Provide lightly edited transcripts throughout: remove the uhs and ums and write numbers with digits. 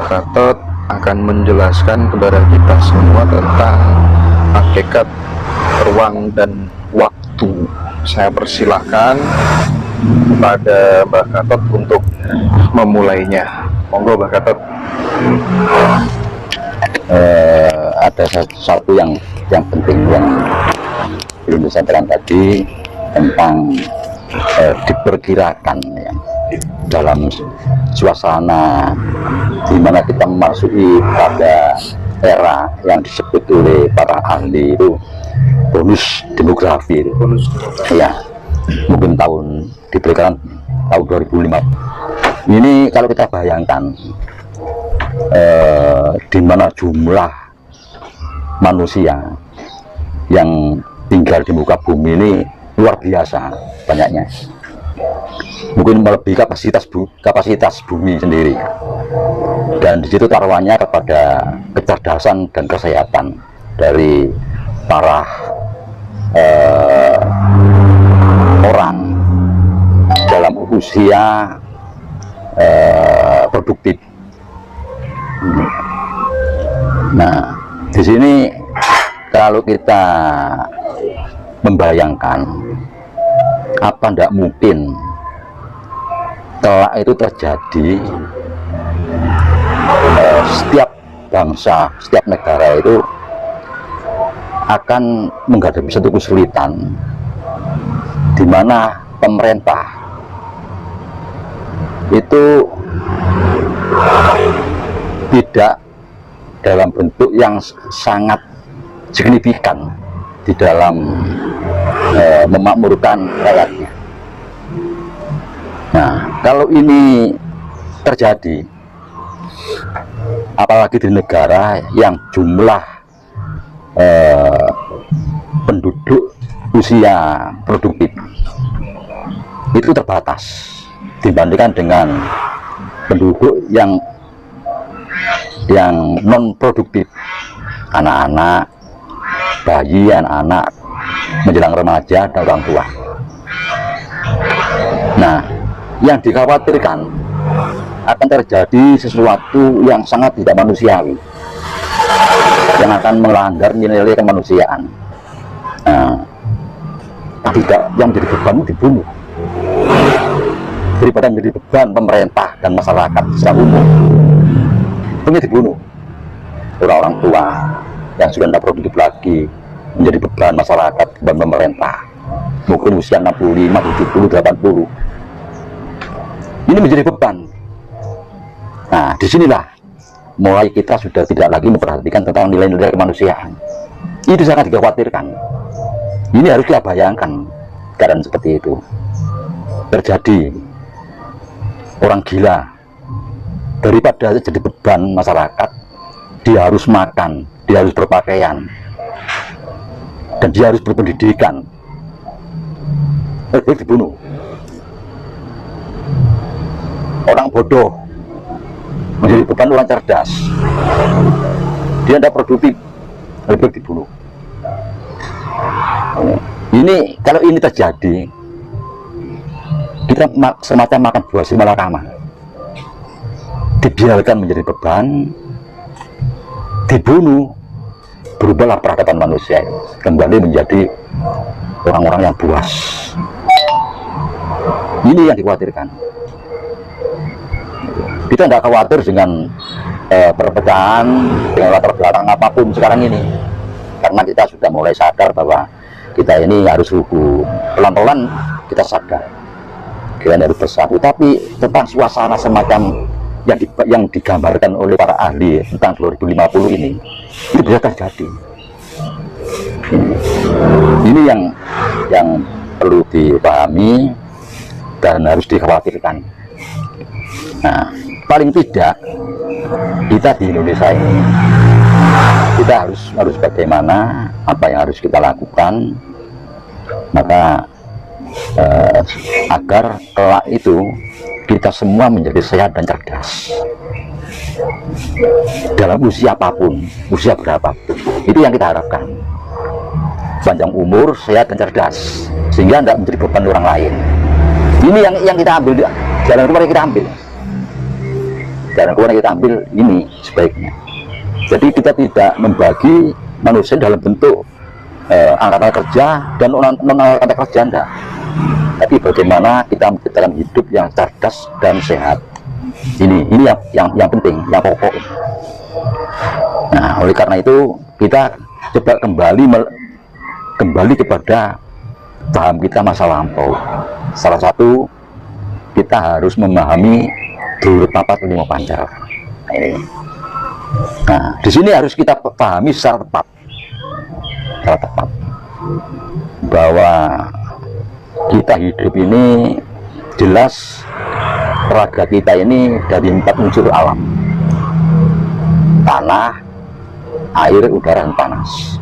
Gatot akan menjelaskan kepada kita semua tentang hakikat ruang dan waktu. Saya persilahkan pada Mbak Gatot untuk memulainya. Monggo Mbak Gatot. Ada satu yang penting yang belum disampaikan tadi tentang diperkirakan ya, dalam suasana di mana kita memasuki pada era yang disebut oleh para ahli itu bonus demografi itu. Ya, mungkin diperkirakan tahun 2005. Ini kalau kita bayangkan di mana jumlah manusia yang tinggal di muka bumi ini luar biasa banyaknya, mungkin melebihi kapasitas bumi sendiri, dan di situ taruhannya kepada kecerdasan dan kesehatan dari para orang dalam usia produktif. Nah, di sini kalau kita membayangkan apa tidak mungkin kelak itu terjadi, setiap bangsa, setiap negara itu akan menghadapi satu kesulitan di mana pemerintah itu tidak dalam bentuk yang sangat signifikan di dalam memakmurkan rakyatnya. Nah, kalau ini terjadi, apalagi di negara yang jumlah penduduk usia produktif itu terbatas dibandingkan dengan penduduk yang non produktif, anak-anak, bayi, anak-anak menjelang remaja dan orang tua. Nah, yang dikhawatirkan akan terjadi sesuatu yang sangat tidak manusiawi, yang akan melanggar nilai-nilai kemanusiaan. Nah, tidak, yang jadi beban dibunuh daripada menjadi beban pemerintah dan masyarakat secara umum. Itu dibunuh orang-orang tua yang sudah tidak produktif lagi, menjadi beban masyarakat, beban pemerintah, mungkin usia 65, 70, 80. Ini menjadi beban. Nah, disinilah mulai kita sudah tidak lagi memperhatikan tentang nilai-nilai kemanusiaan. Itu sangat dikhawatirkan. Ini harus kita bayangkan keadaan seperti itu terjadi. Orang gila, daripada jadi beban masyarakat, dia harus makan, dia harus berpakaian, dan dia harus berpendidikan, lebih dibunuh. Orang bodoh menjadi beban orang cerdas, dia tidak produktif, lebih dibunuh. Ini kalau ini terjadi, kita semacam makan buah si malakama, dibiarkan menjadi beban, dibunuh, berubahlah peradaban manusia kembali menjadi orang-orang yang buas. Ini yang dikhawatirkan. Kita tidak khawatir dengan perpecahan, dengan latar belakang apapun sekarang ini, karena kita sudah mulai sadar bahwa kita ini harus rukun. Pelan-pelan kita sadar kita harus bersatu. Tapi tentang suasana semacam yang digambarkan oleh para ahli tentang 2050 ini, itu bisa terjadi. Ini yang perlu dipahami dan harus dikhawatirkan. Nah, paling tidak kita di Indonesia ini, kita harus bagaimana, apa yang harus kita lakukan, maka agar kelak itu kita semua menjadi sehat dan cerdas dalam usia apapun, usia berapapun. Itu yang kita harapkan. Panjang umur, sehat dan cerdas, sehingga tidak menjadi beban orang lain. Ini yang kita ambil, jalan keluar yang kita ambil. Jalan keluar kita ambil ini sebaiknya. Jadi kita tidak membagi manusia dalam bentuk angkatan kerja dan non-angkatan kerja, enggak. Tapi bagaimana kita menciptakan hidup yang cerdas dan sehat. Ini yang penting, yang pokok. Nah, oleh karena itu kita coba kembali kepada paham kita masa lampau. Salah satu, kita harus memahami Dulur Papat Limo Pancar. Nah, di sini harus kita pahami secara tepat, bahwa kita hidup ini jelas raga kita ini dari 4 unsur alam: tanah, air, udara, dan panas.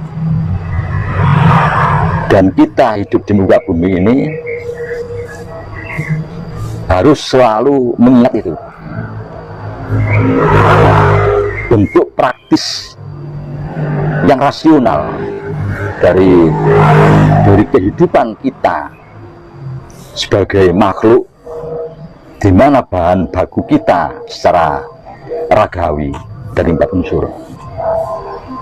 Dan kita hidup di muka bumi ini harus selalu mengingat itu. Bentuk praktis yang rasional dari kehidupan kita sebagai makhluk, di mana bahan baku kita secara ragawi dari 4 unsur.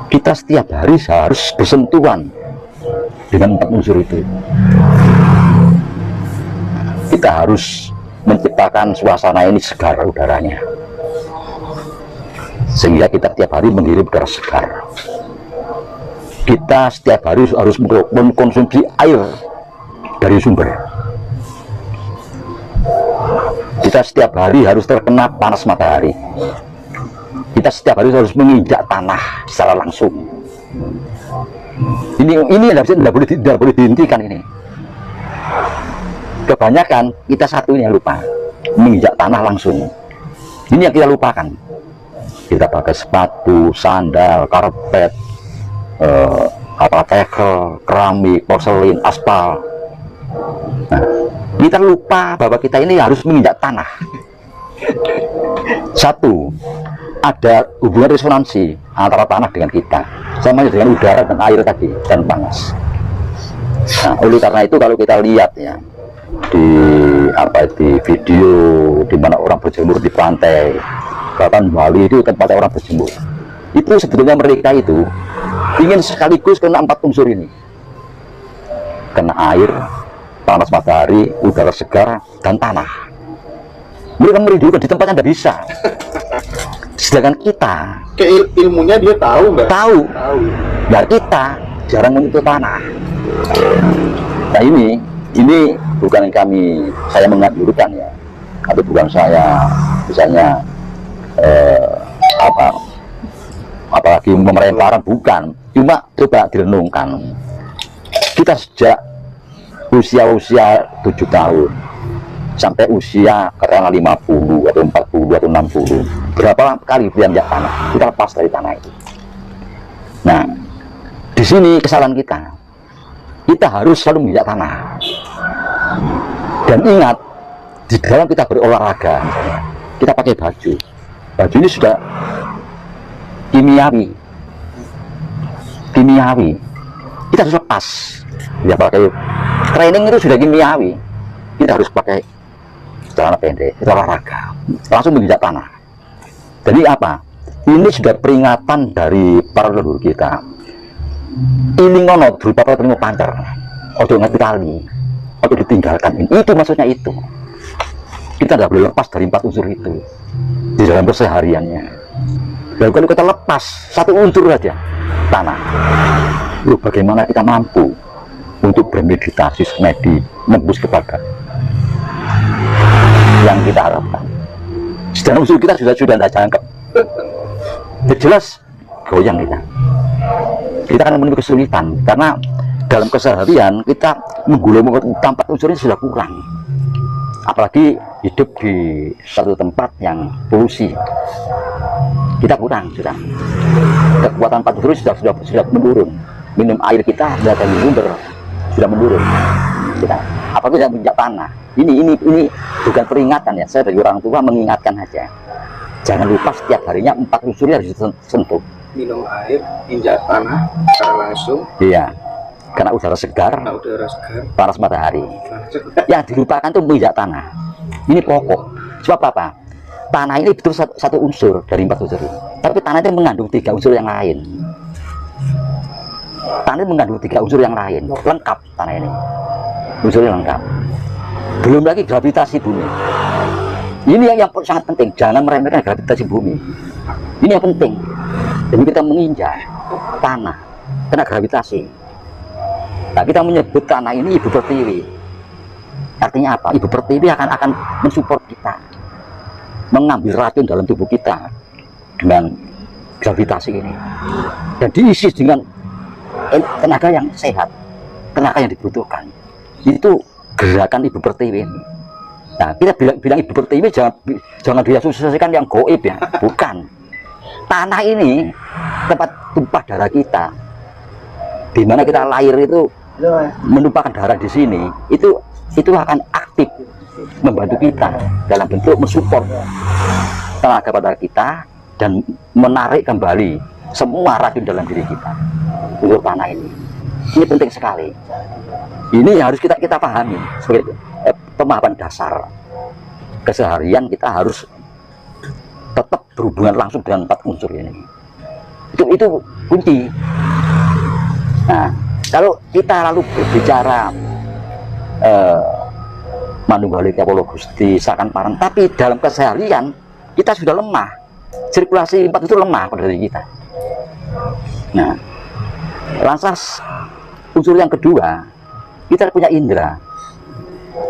Kita setiap hari harus bersentuhan dengan 4 unsur itu. Kita harus menciptakan suasana ini segar udaranya, sehingga kita tiap hari menghirup udara segar. Kita setiap hari harus mengkonsumsi air dari sumber. Kita setiap hari harus terkena panas matahari. Kita setiap hari harus menginjak tanah secara langsung. Ini tidak boleh dihentikan ini. Kebanyakan kita satu ini yang lupa, menginjak tanah langsung. Ini yang kita lupakan. Kita pakai sepatu, sandal, karpet, tekel, keramik, porselin, aspal. Nah, kita lupa bahwa kita ini harus menginjak tanah. Satu, ada hubungan resonansi antara tanah dengan kita, sama dengan udara dan air tadi, dan panas. Nah, oleh karena itu kalau kita lihat ya di video di mana orang berjemur di pantai, bahkan Bali itu tempatnya orang berjemur, itu sebetulnya mereka itu ingin sekaligus kena 4 unsur ini, kena air, panas matahari, udara segar, dan tanah. Mereka merindukan di tempatnya tidak bisa. Sedangkan kita ilmunya dia tahu nggak? Tahu. Nah, kita jarang menyentuh tanah. Nah, ini bukan saya menganjurkan ya, atau bukan saya misalnya apalagi pemerintahan, bukan. Cuma coba direnungkan. Kita sejak usia 7 tahun sampai usia katakanlah 50 atau 40 atau 60, berapa kali beranjak tanah, kita lepas dari tanah itu. Nah, di sini kesalahan kita harus selalu menginjak tanah. Dan ingat, di dalam kita berolahraga misalnya, kita pakai baju ini sudah kimiawi, kita harus lepas. Ya, pakai training itu sudah kimiawi, kita harus pakai celana pendek, kita olahraga, langsung menginjak tanah. Jadi apa? Ini sudah peringatan dari para leluhur kita. Ini ngono Dulur Papat Limo Pancar, ojo ngerti tali, ojo ditinggalkan. Itu maksudnya itu. Kita tidak boleh lepas dari 4 unsur itu di dalam kesehariannya. Dan kalau kita lepas 1 unsur saja, tanah, lalu bagaimana kita mampu untuk bermeditasi, semedi, membus kepada yang kita harapkan. Sedangkan unsur kita sudah tidak jangkep. Jelas goyang kita akan menemui kesulitan, karena dalam keseharian kita menggulung 4 unsur ini sudah kurang, apalagi hidup di satu tempat yang polusi. Kita kurang, sudah kekuatan 4 unsur sudah menurun. Minum air kita dari sumber sudah menurun. Apalagi yang menginjak tanah. Ini bukan peringatan ya, saya dari orang tua mengingatkan aja. Jangan lupa setiap harinya 4 unsur harus disentuh. Minum air, injak tanah secara langsung. Iya, karena udara segar, panas matahari. Yang dilupakan tuh menginjak tanah. Ini pokok. Sebab apa? tanah ini betul satu unsur dari 4 unsur ini. Tapi tanah itu mengandung 3 unsur yang lain. Tanah ini mengandung 3 unsur yang lain, lengkap tanah ini, unsurnya lengkap. Belum lagi gravitasi bumi. Ini yang sangat penting, jangan meremehkan gravitasi bumi. Ini yang penting. Jadi kita menginjak tanah kena gravitasi. Nah, kita menyebut tanah ini ibu pertiwi. Artinya apa? Ibu pertiwi akan mensupport kita, mengambil racun dalam tubuh kita dengan gravitasi ini, dan diisi dengan tenaga yang sehat, tenaga yang dibutuhkan. Itu gerakan ibu pertiwi ini. Nah, kita bilang ibu pertiwi jangan diasosiasikan yang goib ya, bukan. Tanah ini tempat tumpah darah kita, di mana kita lahir itu menumpahkan darah di sini, itu akan aktif membantu kita dalam bentuk mensupport tenaga pada kita dan menarik kembali semua racun dalam diri kita. Untuk tanah ini penting sekali. Ini harus kita pahami sebagai pemahaman dasar keseharian. Kita harus tetap berhubungan langsung dengan 4 unsur ini. Itu kunci. Nah, kalau kita lalu berbicara manunggalika kula Gusti sakan paran, tapi dalam keseharian kita sudah lemah, sirkulasi 4 itu lemah pada diri kita. Nah, lantas unsur yang kedua, kita punya indera.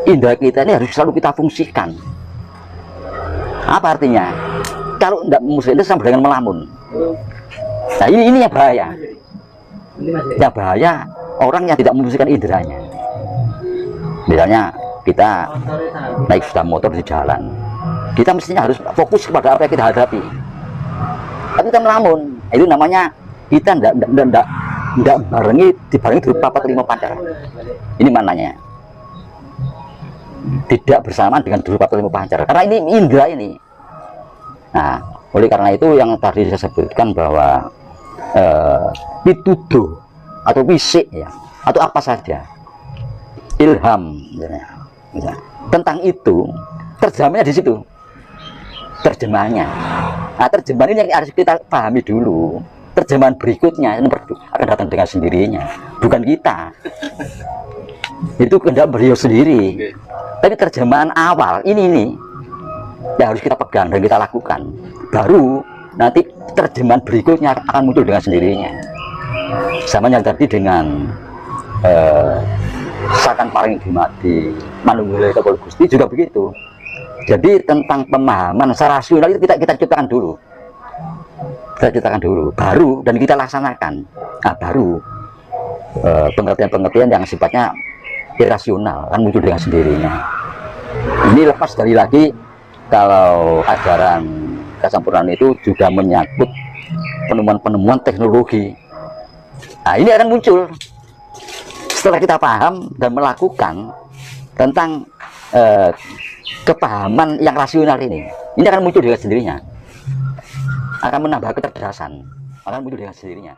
Indera kita ini harus selalu kita fungsikan. Apa artinya? Kalau tidak memusnahkan itu sama dengan melamun. Nah, ini yang bahaya. Yang bahaya orang yang tidak memfungsikan inderanya. Misalnya kita naik sepeda motor di jalan, kita mestinya harus fokus kepada apa yang kita hadapi. Tapi kita melamun, itu namanya kita tidak dibarengi berupa 45 pancar. Ini mananya tidak bersamaan dengan 45 pancar, karena ini indera ini. Nah, oleh karena itu yang tadi saya sebutkan bahwa pituduh atau wisik ya, atau apa saja, ilham misalnya, tentang itu terjemahnya di situ, terjemahannya. Nah, terjemahan ini yang harus kita pahami dulu. Terjemahan berikutnya ini akan datang dengan sendirinya, bukan kita. Itu kehendak beliau sendiri. Tapi terjemahan awal ini yang harus kita pegang dan kita lakukan. Baru nanti terjemahan berikutnya akan muncul dengan sendirinya. Sama yang tadi dengan sakan paring dimati manunggalika kula Gusti juga begitu. Jadi tentang pemahaman secara rasional itu kita ciptakan dulu. Kita ciptakan dulu, baru dan kita laksanakan. Nah, baru pengertian-pengertian yang sifatnya irasional kan muncul dengan sendirinya. Ini lepas dari lagi kalau ajaran kesampurnaan itu juga menyangkut penemuan-penemuan teknologi. Nah, ini akan muncul setelah kita paham dan melakukan tentang kepahaman yang rasional ini. Ini akan muncul dengan sendirinya, akan menambah kecerdasan, akan muncul dengan sendirinya.